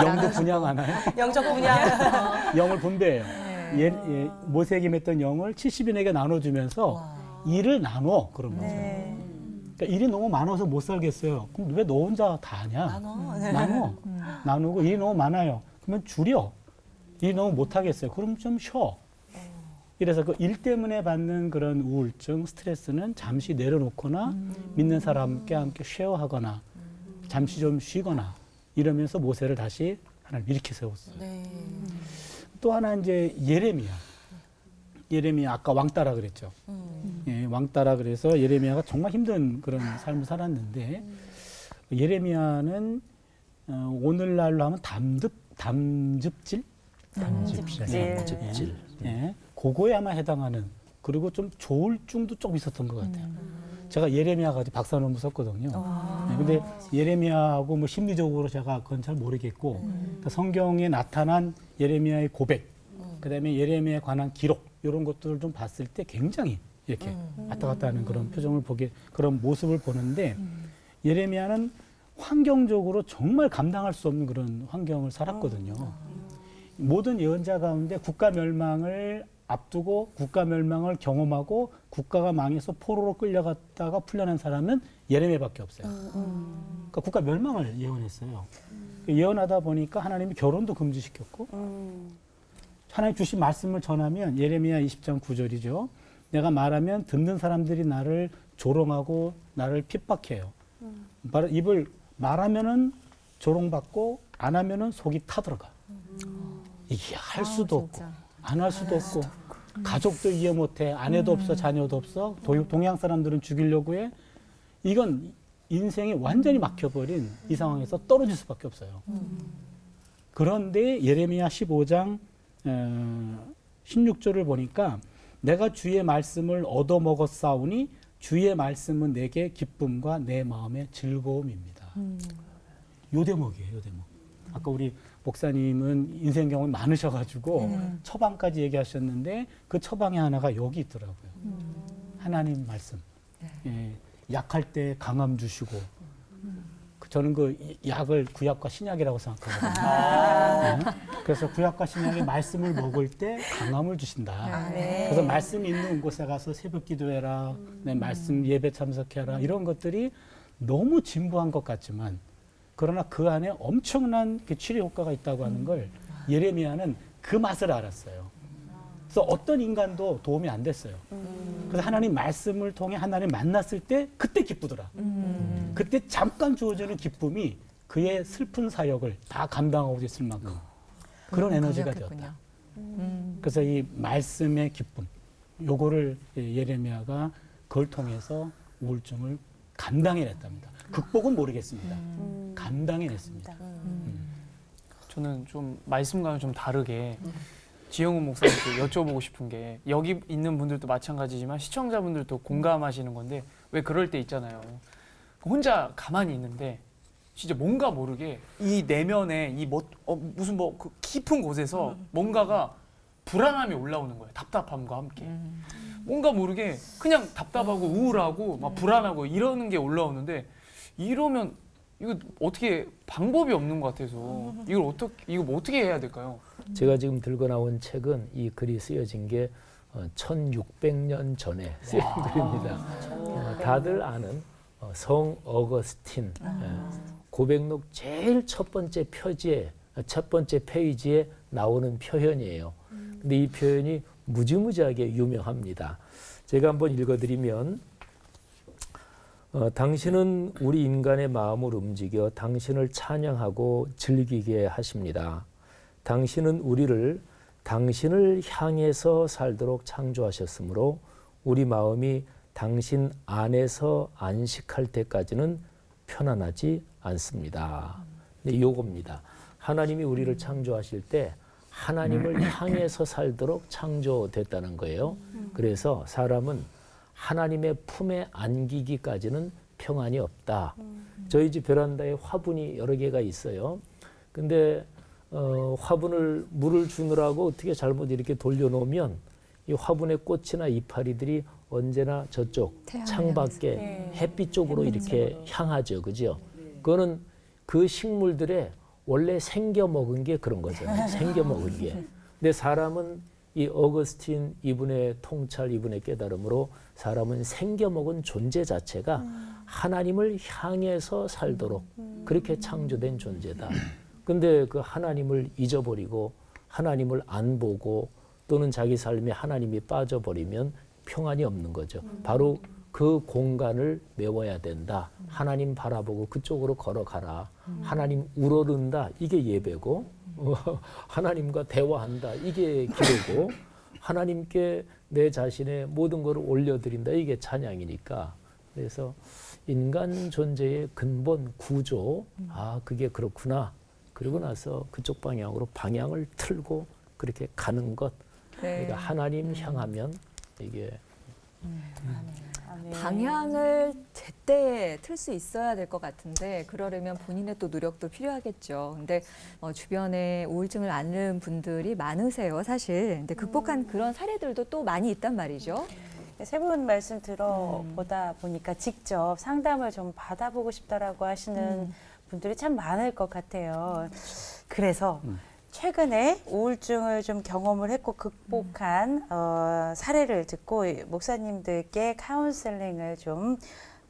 영도 분양하나요? 영적 분야. 영을 분배해요. 모세에게 맺던 영을 70인에게 나눠주면서 일을 나눠 그런 거죠. 그러니까 일이 너무 많아서 못 살겠어요. 그럼 왜 너 혼자 다 하냐? 나눠. 나누고 일이 너무 많아요. 그러면 줄여. 일이 너무 못 하겠어요. 그럼 좀 쉬어. 이래서 그 일 때문에 받는 그런 우울증, 스트레스는 잠시 내려놓거나 믿는 사람과 함께 쉐어하거나 잠시 좀 쉬거나 이러면서 모세를 다시 하나님 일으켜 세웠어요. 또 하나 이제 예레미야 아까 왕따라 그랬죠. 예, 왕따라 그래서 예레미야가 정말 힘든 그런 삶을 살았는데 예레미야는 오늘날로 하면 담즙질. 예, 그거에 아마 해당하는 그리고 좀 조울증도 좀 있었던 것 같아요. 제가 예레미야 가지고 박사 논문 썼거든요. 네, 근데 예레미야하고 뭐 심리적으로 제가 그건 잘 모르겠고 그러니까 성경에 나타난 예레미야의 고백, 그다음에 예레미야에 관한 기록 이런 것들을 좀 봤을 때 굉장히 이렇게 왔다 갔다 하는 그런 표정을 그런 모습을 보는데 예레미야는 환경적으로 정말 감당할 수 없는 그런 환경을 살았거든요. 모든 예언자 가운데 국가 멸망을 앞두고 국가 멸망을 경험하고 국가가 망해서 포로로 끌려갔다가 풀려난 사람은 예레미야밖에 없어요. 그러니까 국가 멸망을 예언했어요. 예언하다 보니까 하나님이 결혼도 금지시켰고 하나님 주신 말씀을 전하면 예레미야 20장 9절이죠. 내가 말하면 듣는 사람들이 나를 조롱하고 나를 핍박해요. 입을 말하면은 조롱받고 안 하면은 속이 타들어가. 이게 할 수도 없고 안 할 수도 없고 가족도 이해 못해. 아내도 없어 자녀도 없어. 동양 사람들은 죽이려고 해. 이건 인생이 완전히 막혀버린 이 상황에서 떨어질 수밖에 없어요. 그런데 예레미야 15장 16절을 보니까 내가 주의 말씀을 얻어먹었사오니 주의 말씀은 내게 기쁨과 내 마음의 즐거움입니다. 요 대목이에요. 요 대목. 아까 우리 목사님은 인생 경험이 많으셔가지고 처방까지 얘기하셨는데 그 처방의 하나가 여기 있더라고요. 하나님 말씀. 예, 약할 때 강함 주시고 저는 그 약을 구약과 신약이라고 생각하거든요. 그래서 구약과 신약의 말씀을 먹을 때 강함을 주신다. 그래서 말씀이 있는 곳에 가서 새벽 기도해라, 말씀 예배 참석해라 이런 것들이 너무 진부한 것 같지만 그러나 그 안에 엄청난 그 치료 효과가 있다고 하는 걸 예레미야는 그 맛을 알았어요. 그래서 어떤 인간도 도움이 안 됐어요. 그래서 하나님 말씀을 통해 하나님 만났을 때 그때 기쁘더라. 그때 잠깐 주어지는 기쁨이 그의 슬픈 사역을 다 감당하고 있을 만큼 그런 에너지가 되었다. 그래서 이 말씀의 기쁨, 요거를 예레미야가 그걸 통해서 우울증을 감당해냈답니다. 극복은 모르겠습니다. 감당해냈습니다. 저는 좀 말씀과는 좀 다르게 지영훈 목사님께 여쭤보고 싶은 게 여기 있는 분들도 마찬가지지만 시청자분들도 공감하시는 건데 왜 그럴 때 있잖아요. 혼자 가만히 있는데 진짜 뭔가 모르게 이 내면에 무슨 그 깊은 곳에서 뭔가가 불안함이 올라오는 거예요. 답답함과 함께. 뭔가 모르게 그냥 답답하고 우울하고 막 불안하고 이러는 게 올라오는데 이러면 이거 어떻게 방법이 없는 것 같아서 이거 뭐 어떻게 해야 될까요? 제가 지금 들고 나온 책은 이 글이 쓰여진 게 1600년 전에 쓰인 글입니다. 다들 아는 성 어거스틴 고백록 제일 첫 번째 페이지에 나오는 표현이에요. 근데 이 표현이 무지무지하게 유명합니다. 제가 한번 읽어드리면 당신은 우리 인간의 마음을 움직여 당신을 찬양하고 즐기게 하십니다. 당신은 우리를 당신을 향해서 살도록 창조하셨으므로 우리 마음이 당신 안에서 안식할 때까지는 편안하지 않습니다. 네, 요겁니다. 하나님이 우리를 창조하실 때 하나님을 향해서 살도록 창조됐다는 거예요. 그래서 사람은 하나님의 품에 안기기까지는 평안이 없다. 저희 집 베란다에 화분이 여러 개가 있어요. 근데 화분을 물을 주느라고 어떻게 잘못 이렇게 돌려놓으면 이 화분의 꽃이나 이파리들이 언제나 저쪽 태양을 창밖에 네. 햇빛 쪽으로 이렇게 향하죠. 그죠? 그거는 그 식물들의 원래 생겨 먹은 게 그런 거잖아요. 생겨 먹은 게. 근데 사람은 이 어거스틴 이분의 통찰, 이분의 깨달음으로 사람은 생겨 먹은 존재 자체가 하나님을 향해서 살도록 그렇게 창조된 존재다. 근데 그 하나님을 잊어버리고 하나님을 안 보고 또는 자기 삶에 하나님이 빠져버리면 평안이 없는 거죠. 바로 그 공간을 메워야 된다. 하나님 바라보고 그쪽으로 걸어가라. 하나님 우러른다. 이게 예배고 하나님과 대화한다. 이게 기도고 하나님께 내 자신의 모든 것을 올려드린다. 이게 찬양이니까. 그래서 인간 존재의 근본 구조, 아 그게 그렇구나. 그리고 나서 그쪽 방향으로 방향을 틀고 그렇게 가는 것. 네. 그러니까 하나님 향하면 이게 방향을 제때 틀 수 있어야 될 것 같은데 그러려면 본인의 또 노력도 필요하겠죠. 근데 주변에 우울증을 앓는 분들이 많으세요, 사실. 근데 극복한 그런 사례들도 또 많이 있단 말이죠. 세 분 말씀 들어보다 보니까 직접 상담을 좀 받아보고 싶다라고 하시는 분들이 참 많을 것 같아요. 그래서 최근에 우울증을 좀 경험을 했고 극복한 사례를 듣고 목사님들께 카운셀링을 좀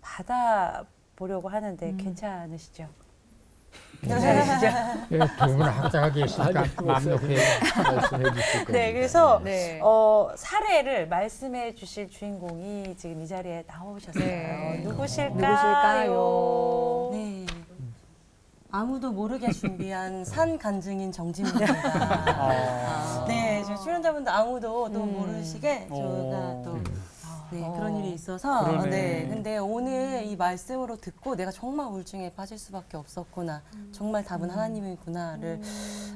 받아보려고 하는데 괜찮으시죠? 괜찮으시죠? 예, 두 분 학자가 계시니까 마음 놓고 말씀해 주실 겁니다. 네, 그래서 네. 사례를 말씀해 주실 주인공이 지금 이 자리에 나오셨어요. 네. 누구실까요? 누구실까요? 네. 아무도 모르게 준비한 산 간증인 정진입니다. 네, 저희 출연자분들 아무도 또 모르시게 저희가 또 네, 그런 일이 있어서 그러네. 네, 근데 오늘 이 말씀으로 듣고 내가 정말 우울증에 빠질 수밖에 없었구나, 정말 답은 하나님이구나를 할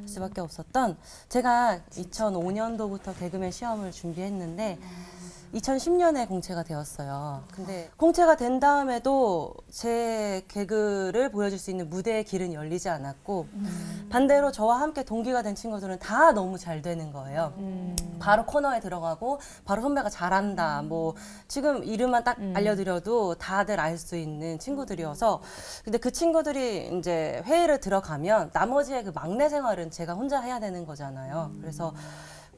수밖에 없었던, 제가 2005년도부터 개그맨 시험을 준비했는데 2010년에 공채가 되었어요. 근데 공채가 된 다음에도 제 개그를 보여줄 수 있는 무대의 길은 열리지 않았고 반대로 저와 함께 동기가 된 친구들은 다 너무 잘 되는 거예요. 바로 코너에 들어가고 바로 선배가 잘한다. 뭐 지금 이름만 딱 알려드려도 다들 알 수 있는 친구들이어서, 근데 그 친구들이 이제 회의를 들어가면 나머지의 그 막내 생활은 제가 혼자 해야 되는 거잖아요. 그래서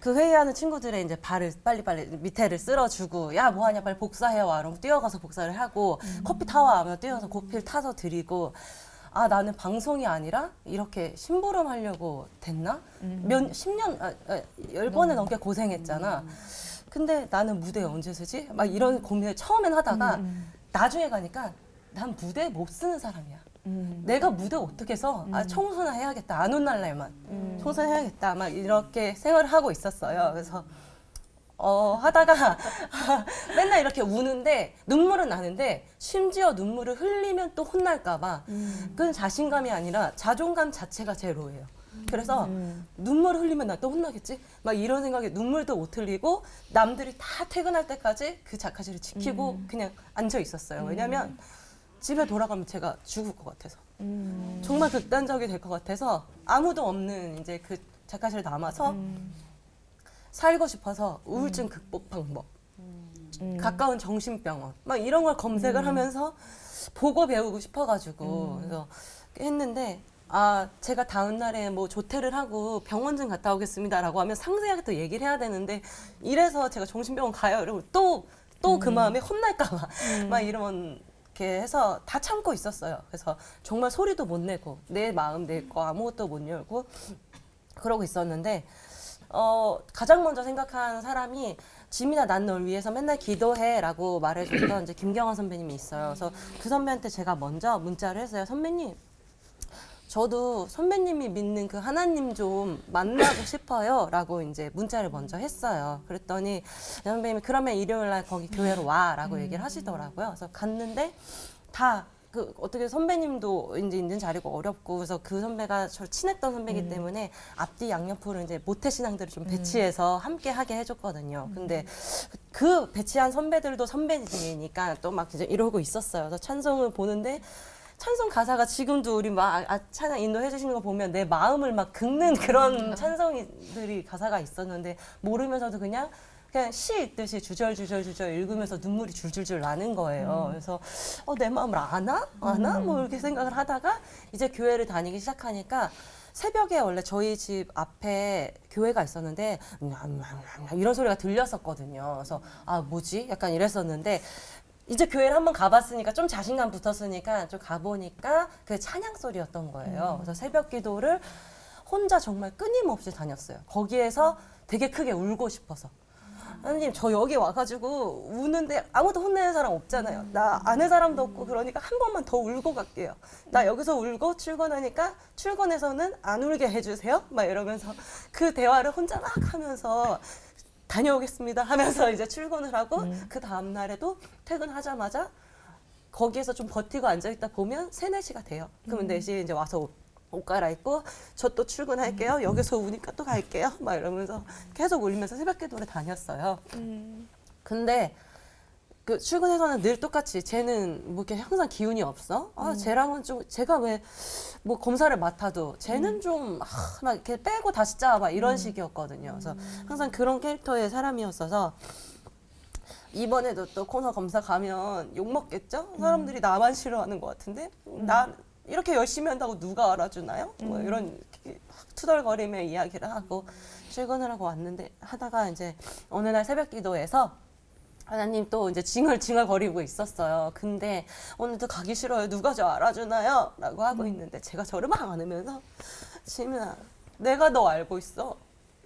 그 회의하는 친구들의 이제 발을 빨리빨리 밑에를 쓸어주고, 야 뭐하냐 빨리 복사해와, 그럼 뛰어가서 복사를 하고, 커피 타와 하면 뛰어서 커피를 타서 드리고, 아 나는 방송이 아니라 이렇게 심부름 하려고 됐나? 10번에 넘게 고생했잖아. 근데 나는 무대에 언제 쓰지? 막 이런 고민을 처음엔 하다가 나중에 가니까 난 무대에 못 쓰는 사람이야. 내가 무대 어떻게 써? 아, 청소나 해야겠다. 안 온 날만 청소해야겠다. 막 이렇게 생활을 하고 있었어요. 그래서 하다가 맨날 이렇게 우는데 눈물은 나는데 심지어 눈물을 흘리면 또 혼날까봐 그건 자신감이 아니라 자존감 자체가 제로예요. 그래서 눈물을 흘리면 나 또 혼나겠지? 막 이런 생각에 눈물도 못 흘리고 남들이 다 퇴근할 때까지 그 작가실을 지키고 그냥 앉아 있었어요. 왜냐면 집에 돌아가면 제가 죽을 것 같아서. 정말 극단적이 될 것 같아서 아무도 없는 이제 그 작가실에 남아서 살고 싶어서 우울증 극복 방법, 가까운 정신병원 막 이런 걸 검색을 하면서 보고 배우고 싶어가지고 그래서 했는데, 아 제가 다음 날에 뭐 조퇴를 하고 병원 좀 갔다 오겠습니다라고 하면 상세하게 또 얘기를 해야 되는데, 이래서 제가 정신병원 가요 이러고 또 그 마음에 혼날까봐 막 이렇게 해서 다 참고 있었어요. 그래서 정말 소리도 못 내고 내 마음 낼 거 아무것도 못 열고 그러고 있었는데, 가장 먼저 생각한 사람이 지민아 난 널 위해서 맨날 기도해라고 말해줬던 이제 김경환 선배님이 있어요. 그래서 그 선배한테 제가 먼저 문자를 했어요. 선배님, 저도 선배님이 믿는 그 하나님 좀 만나고 싶어요 라고 이제 문자를 먼저 했어요. 그랬더니 선배님이 그러면 일요일 날 거기 교회로 와 라고 얘기를 하시더라고요. 그래서 갔는데 다 어떻게 선배님도 이제 있는 자리가 어렵고, 그래서 그 선배가 저를 친했던 선배이기 때문에 앞뒤 양옆으로 이제 모태신앙들을 좀 배치해서 함께 하게 해줬거든요. 근데 그 배치한 선배들도 선배니까 또 막 이제 이러고 있었어요. 그래서 찬송을 보는데 찬송 가사가 지금도 우리 막 찬양 인도해 주시는 거 보면 내 마음을 막 긁는 그런 찬송들이 가사가 있었는데 모르면서도 그냥 그냥 시 읽듯이 주절주절 읽으면서 눈물이 줄줄줄 나는 거예요. 그래서 내 마음을 아나? 뭐 이렇게 생각을 하다가 이제 교회를 다니기 시작하니까 새벽에 원래 저희 집 앞에 교회가 있었는데 이런 소리가 들렸었거든요. 그래서 아 뭐지? 약간 이랬었는데 이제 교회를 한번 가봤으니까 좀 자신감 붙었으니까 좀 가보니까 그 찬양 소리였던 거예요. 그래서 새벽 기도를 혼자 정말 끊임없이 다녔어요. 거기에서 되게 크게 울고 싶어서. 하나님 저 여기 와가지고 우는데 아무도 혼내는 사람 없잖아요. 나 아는 사람도 없고 그러니까 한 번만 더 울고 갈게요. 나 여기서 울고 출근하니까 출근해서는 안 울게 해주세요. 막 이러면서 그 대화를 혼자 막 하면서 다녀오겠습니다 하면서 이제 출근을 하고 그 다음 날에도 퇴근하자마자 거기에서 좀 버티고 앉아있다 보면 3, 4시가 돼요. 그러면 4시에 이제 와서 옷 갈아입고 저 또 출근할게요. 여기서 우니까 또 갈게요. 막 이러면서 계속 울면서 새벽 기도를 다녔어요. 근데 그 출근해서는 늘 똑같이 쟤는 뭐 이렇게 항상 기운이 없어. 쟤랑은 좀 제가 왜 뭐 검사를 맡아도 쟤는 좀 막 이렇게 빼고 다시 짜 막 이런 식이었거든요. 그래서 항상 그런 캐릭터의 사람이었어서 이번에도 또 코너 검사 가면 욕 먹겠죠? 사람들이 나만 싫어하는 것 같은데 나 이렇게 열심히 한다고 누가 알아주나요? 뭐 이런 투덜거리며 이야기를 하고 출근을 하고 왔는데 하다가 이제 어느 날 새벽 기도에서 하나님 또 이제 징얼징얼거리고 있었어요. 근데 오늘도 가기 싫어요. 누가 저 알아주나요? 라고 하고 있는데 제가 저를 막 안으면서 지민아 내가 너 알고 있어.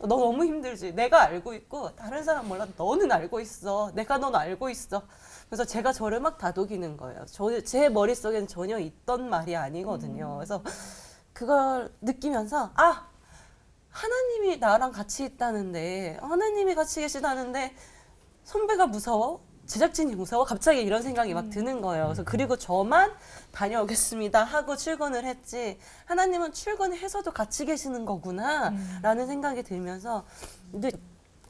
너 너무 힘들지. 내가 알고 있고 다른 사람 몰라. 너는 알고 있어. 내가 넌 알고 있어. 그래서 제가 저를 막 다독이는 거예요. 제 머릿속에는 전혀 있던 말이 아니거든요. 그래서 그걸 느끼면서 하나님이 나랑 같이 있다는데 하나님이 같이 계시다는데 선배가 무서워? 제작진이 무서워? 갑자기 이런 생각이 막 드는 거예요. 그래서 그리고 저만 다녀오겠습니다 하고 출근을 했지 하나님은 출근해서도 같이 계시는 거구나 라는 생각이 들면서 늘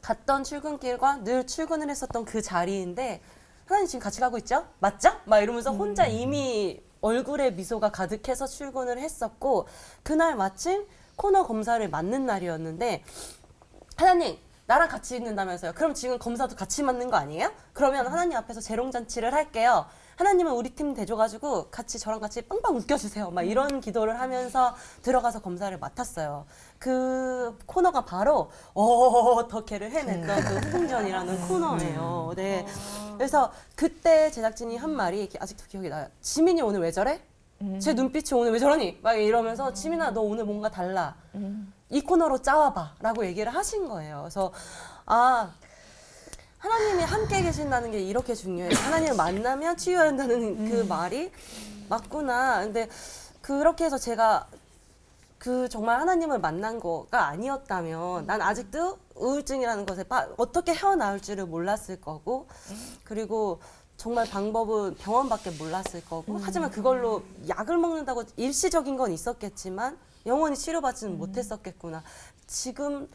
갔던 출근길과 늘 출근을 했었던 그 자리인데 하나님 지금 같이 가고 있죠? 맞죠? 막 이러면서 혼자 이미 얼굴에 미소가 가득해서 출근을 했었고 그날 마침 코너 검사를 맞는 날이었는데 하나님 나랑 같이 있는다면서요. 그럼 지금 검사도 같이 맞는 거 아니에요? 그러면 하나님 앞에서 재롱잔치를 할게요. 하나님은 우리 팀 대줘가지고 저랑 같이 빵빵 웃겨주세요. 막 이런 기도를 하면서 들어가서 검사를 맡았어요. 그 코너가 바로 어떻게를 해냈던 그 후궁전이라는 코너예요. 네. 그래서 그때 제작진이 한 말이 아직도 기억이 나요. 지민이 오늘 왜 저래? 제 눈빛이 오늘 왜 저러니? 막 이러면서 지민아 너 오늘 뭔가 달라. 이 코너로 짜와봐 라고 얘기를 하신 거예요. 그래서 하나님이 함께 계신다는 게 이렇게 중요해요. 하나님을 만나면 치유해야 한다는 그 말이 맞구나. 근데 그렇게 해서 제가 정말 하나님을 만난 거가 아니었다면 난 아직도 우울증이라는 것에 어떻게 헤어나올지를 몰랐을 거고 그리고 정말 방법은 병원밖에 몰랐을 거고 하지만 그걸로 약을 먹는다고 일시적인 건 있었겠지만 영원히 치료받지는 못했었겠구나. 지금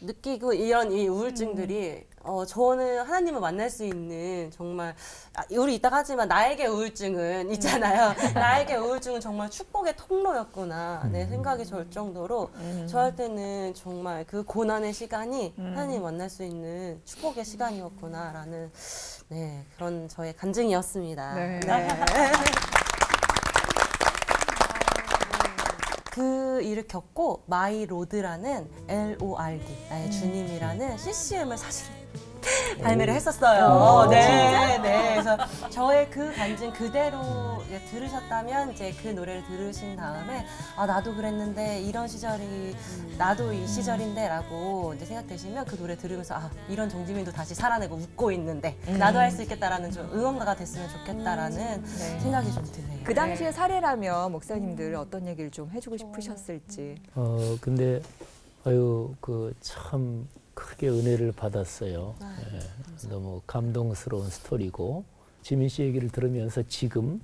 느끼고 이런 이 우울증들이 저는 하나님을 만날 수 있는 정말 우리 이따가 하지만 나에게 우울증은 있잖아요. 나에게 우울증은 정말 축복의 통로였구나. 내 생각이 들 정도로 저한테는 정말 그 고난의 시간이 하나님 만날 수 있는 축복의 시간이었구나라는 그런 저의 간증이었습니다. 네. 그 일을 겪고 마이로드라는 LORD 나의 주님이라는 CCM을 사실 발매를 했었어요. 네. 그래서 저의 그 간증 그대로 이제 들으셨다면 이제 그 노래를 들으신 다음에 나도 그랬는데 이런 시절이 나도 이 시절인데라고 이제 생각되시면 그 노래 들으면서 이런 정지민도 다시 살아내고 웃고 있는데 나도 할 수 있겠다라는 좀 응원가가 됐으면 좋겠다라는 생각이 좀 드네요. 그 당시의 사례라면 목사님들 어떤 얘기를 좀 해주고 싶으셨을지. 근데 참 크게 은혜를 받았어요. 너무 감동스러운 스토리고 지민 씨 얘기를 들으면서 지금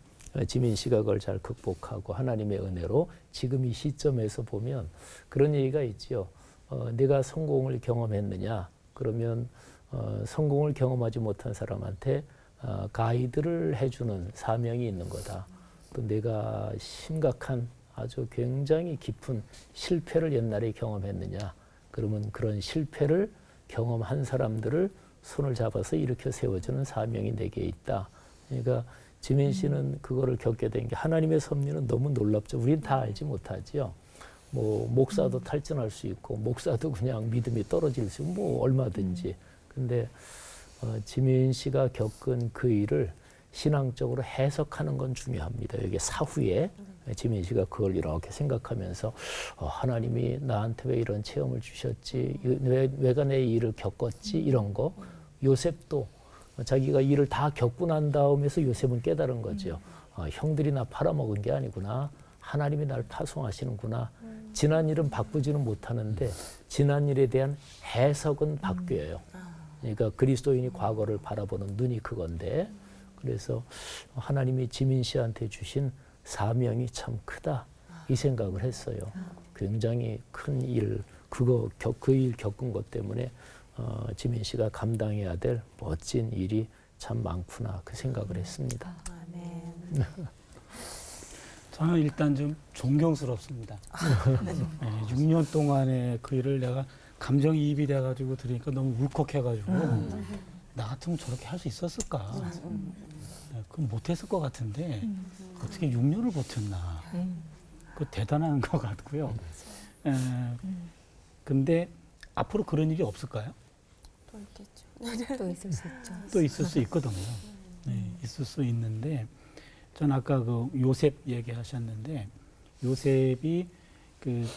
지민 씨가 그걸 잘 극복하고 하나님의 은혜로 지금 이 시점에서 보면 그런 얘기가 있죠. 내가 성공을 경험했느냐? 그러면 성공을 경험하지 못한 사람한테 가이드를 해주는 사명이 있는 거다. 또 내가 심각한 아주 굉장히 깊은 실패를 옛날에 경험했느냐? 그러면 그런 실패를 경험한 사람들을 손을 잡아서 일으켜 세워주는 사명이 내게 있다. 그러니까 지민 씨는 그거를 겪게 된 게 하나님의 섭리는 너무 놀랍죠. 우린 다 알지 못하지요. 뭐 목사도 탈진할 수 있고 목사도 그냥 믿음이 떨어질 수 있고 뭐 얼마든지. 근데 지민 씨가 겪은 그 일을 신앙적으로 해석하는 건 중요합니다. 여기 사후에 지민 씨가 그걸 이렇게 생각하면서 하나님이 나한테 왜 이런 체험을 주셨지? 왜가 내 일을 겪었지? 이런 거. 요셉도 자기가 일을 다 겪고 난 다음에서 요셉은 깨달은 거죠. 형들이 나 팔아먹은 게 아니구나. 하나님이 날 파송하시는구나. 지난 일은 바꾸지는 못하는데 지난 일에 대한 해석은 바뀌어요. 그러니까 그리스도인이 과거를 바라보는 눈이 그건데 그래서 하나님이 지민 씨한테 주신 사명이 참 크다 이 생각을 했어요. 굉장히 큰 일, 그 일 겪은 것 때문에 지민 씨가 감당해야 될 멋진 일이 참 많구나 그 생각을 했습니다. 아멘. 저는 일단 좀 존경스럽습니다. 네, 6년 동안의 그 일을 내가 감정이입이 돼가지고 들으니까 너무 울컥해가지고 나 같으면 저렇게 할 수 있었을까? 네, 그건 못했을 것 같은데 어떻게 6년을 버텼나? 그 대단한 것 같고요. 근데 앞으로 그런 일이 없을까요? 또 있을 수 있죠. 또 있을 수 있거든요. 네, 있을 수 있는데 전 아까 그 요셉 얘기하셨는데 요셉이 그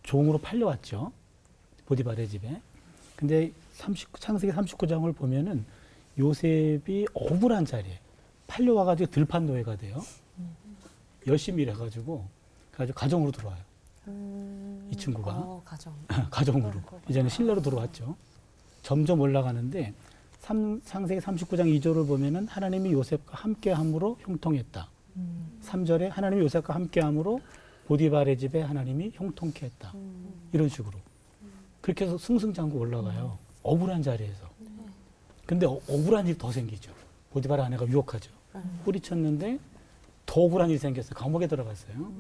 종으로 팔려왔죠. 보디발의 집에. 근데 창세기 39장을 보면은 요셉이 억울한 자리에 팔려와가지고 들판 노예가 돼요. 열심히 일해가지고 가정으로 들어와요. 이 친구가 가정으로 이제는 신뢰로 들어왔죠. 점점 올라가는데 창세기 39장 2절을 보면은 하나님이 요셉과 함께함으로 형통했다. 3절에 하나님이 요셉과 함께함으로 보디발의 집에 하나님이 형통케 했다. 이런 식으로 그렇게 해서 승승장구 올라가요. 억울한 자리에서. 근데 억울한 일이 더 생기죠. 보디발의 아내가 유혹하죠. 뿌리쳤는데 더 억울한 일이 생겼어요. 감옥에 들어갔어요.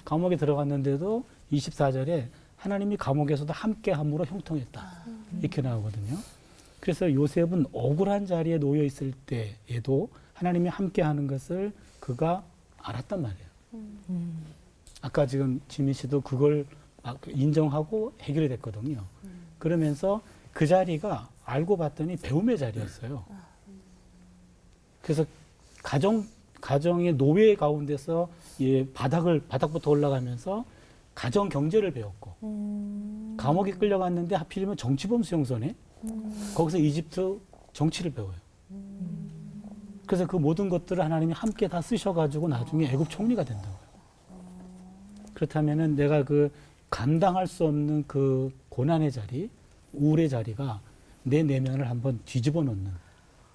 감옥에 들어갔는데도 24절에 하나님이 감옥에서도 함께함으로 형통했다. 이렇게 나오거든요. 그래서 요셉은 억울한 자리에 놓여 있을 때에도 하나님이 함께하는 것을 그가 알았단 말이에요. 아까 지금 지민 씨도 그걸 인정하고 해결이 됐거든요. 그러면서 그 자리가 알고 봤더니 배움의 자리였어요. 그래서 가정의 노예 가운데서 바닥부터 올라가면서 가정 경제를 배웠고 감옥에 끌려갔는데 하필이면 정치범 수용소네. 거기서 이집트 정치를 배워요. 그래서 그 모든 것들을 하나님이 함께 다 쓰셔가지고 나중에 애굽 총리가 된다고요. 그렇다면은 내가 그 감당할 수 없는 그 고난의 자리, 우울의 자리가 내 내면을 한번 뒤집어 놓는,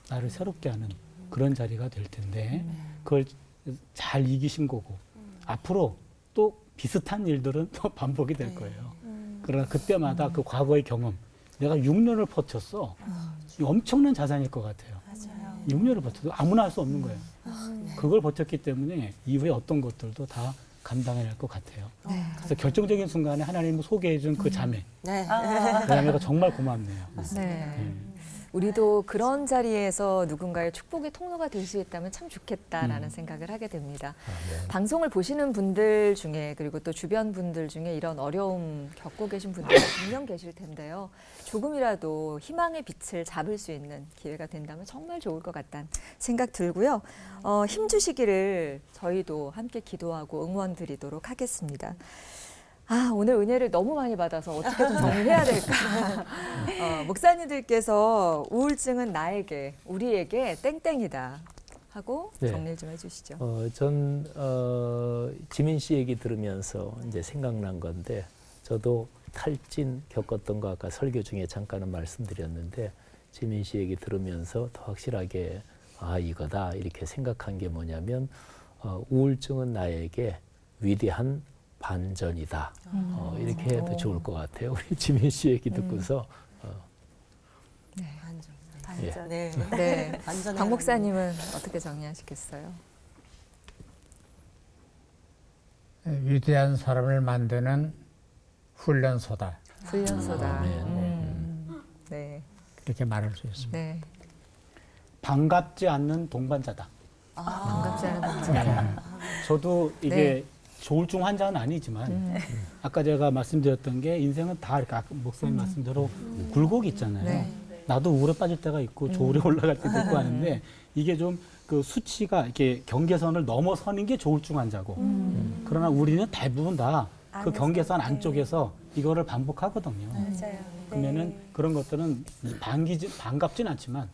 나를 새롭게 하는 그런 자리가 될 텐데 그걸 잘 이기신 거고 앞으로 또 비슷한 일들은 또 반복이 될 거예요. 그러나 그때마다 그 과거의 경험, 내가 6년을 버텼어. 이거 엄청난 자산일 것 같아요. 맞아요. 6년을 버텨도 아무나 할 수 없는 거예요. 그걸 버텼기 때문에 이후에 어떤 것들도 다 감당해낼 것 같아요. 그래서 결정적인 순간에 하나님이 소개해 준 그 자매, 네. 그 자매가 정말 고맙네요. 네. 우리도 그런 자리에서 누군가의 축복의 통로가 될 수 있다면 참 좋겠다라는 생각을 하게 됩니다. 방송을 보시는 분들 중에 그리고 또 주변 분들 중에 이런 어려움 겪고 계신 분들이 분명 계실 텐데요. 조금이라도 희망의 빛을 잡을 수 있는 기회가 된다면 정말 좋을 것 같다는 생각 들고요. 힘주시기를 저희도 함께 기도하고 응원 드리도록 하겠습니다. 오늘 은혜를 너무 많이 받아서 어떻게 좀 정리해야 될까. 목사님들께서 우울증은 나에게, 우리에게 땡땡이다 하고 네. 정리를 좀 해주시죠. 전 지민 씨 얘기 들으면서 이제 생각난 건데 저도 탈진 겪었던 거 아까 설교 중에 잠깐은 말씀드렸는데 지민 씨 얘기 들으면서 더 확실하게 이거다 이렇게 생각한 게 뭐냐면 우울증은 나에게 위대한 반전이다. 이렇게 해도 좋을 것 같아요. 우리 지민 씨 얘기 듣고서. 반전. 네. 네. 완전히 박 목사님은 어떻게 정리하시겠어요? 위대한 사람을 만드는 훈련소다. 훈련소다. 네. 이렇게 말할 수 있습니다. 네. 반갑지 않는 동반자다. 반갑지 않은 동반. 저도 이게 네. 조울증 환자는 아니지만 아까 제가 말씀드렸던 게 인생은 다 이렇게 아까 목사님 말씀대로 굴곡이 있잖아요. 네. 나도 우울에 빠질 때가 있고 조울에 올라갈 때도 있고 하는데 이게 좀 그 수치가 이렇게 경계선을 넘어서는 게 조울증 환자고 그러나 우리는 대부분 다 그 경계선 안쪽에서 이거를 반복하거든요. 맞아요. 그러면은 그런 것들은 반갑진 않지만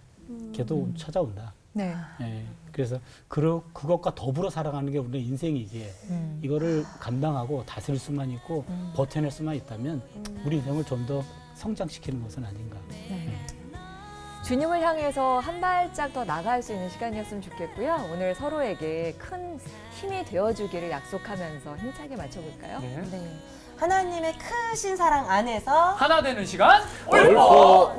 걔도 찾아온다. 네. 예, 그래서 그것과 더불어 살아가는 게 우리의 인생이기에 이거를 감당하고 다스릴 수만 있고 버텨낼 수만 있다면 우리 인생을 좀 더 성장시키는 것은 아닌가. 주님을 향해서 한 발짝 더 나갈 수 있는 시간이었으면 좋겠고요. 오늘 서로에게 큰 힘이 되어주기를 약속하면서 힘차게 맞춰볼까요? 네. 네. 하나님의 크신 사랑 안에서 하나 되는 시간 올포원!